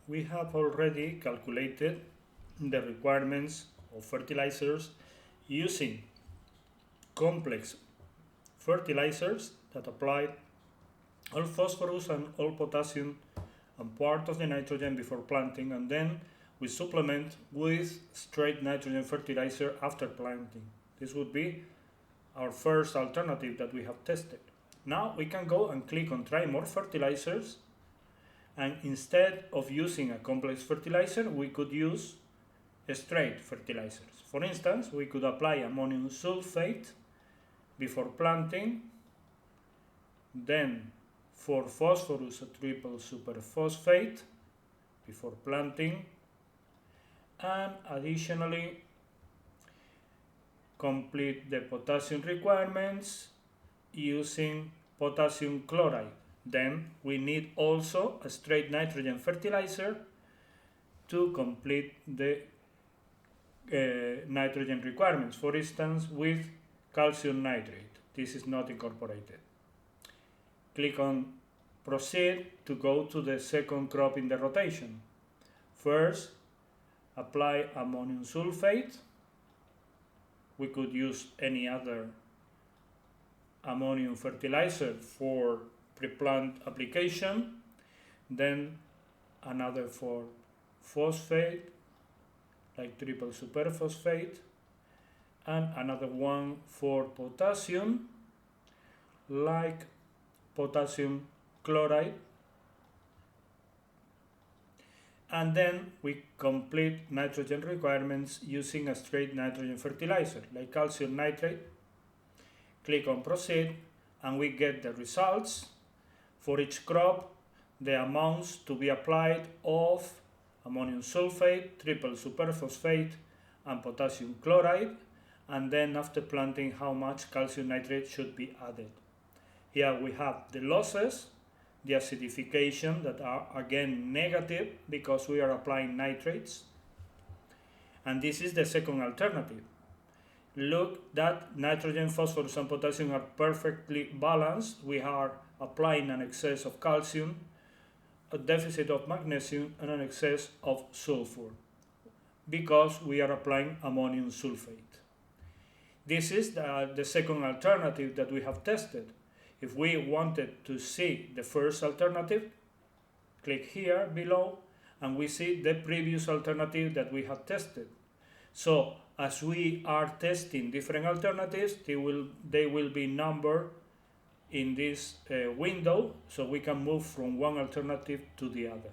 we have already calculated the requirements of fertilizers using complex fertilizers that apply all phosphorus and all potassium and part of the nitrogen before planting, and then we supplement with straight nitrogen fertilizer after planting. This would be our first alternative that we have tested. Now we can go and click on try more fertilizers, and instead of using a complex fertilizer, we could use straight fertilizers. For instance, we could apply ammonium sulfate before planting, then for phosphorus a triple superphosphate before planting, and additionally complete the potassium requirements using potassium chloride. Then we need also a straight nitrogen fertilizer to complete the nitrogen requirements, for instance with calcium nitrate. This is not incorporated. Click on proceed to go to the second crop in the rotation. First, apply ammonium sulfate. We could use any other ammonium fertilizer for pre-plant application, then another for phosphate like triple superphosphate, and another one for potassium like potassium chloride, and then we complete nitrogen requirements using a straight nitrogen fertilizer like calcium nitrate. Click on proceed and we get the results. For each crop, the amounts to be applied of ammonium sulfate, triple superphosphate and potassium chloride, and then after planting how much calcium nitrate should be added. Here we have the losses, the acidification that are again negative because we are applying nitrates, and this is the second alternative. Look that nitrogen, phosphorus and potassium are perfectly balanced. We are applying an excess of calcium, a deficit of magnesium and an excess of sulfur because we are applying ammonium sulfate. This is the second alternative that we have tested. If we wanted to see the first alternative, click here below and we see the previous alternative that we have tested. So as we are testing different alternatives, they will be numbered in this window, so we can move from one alternative to the other.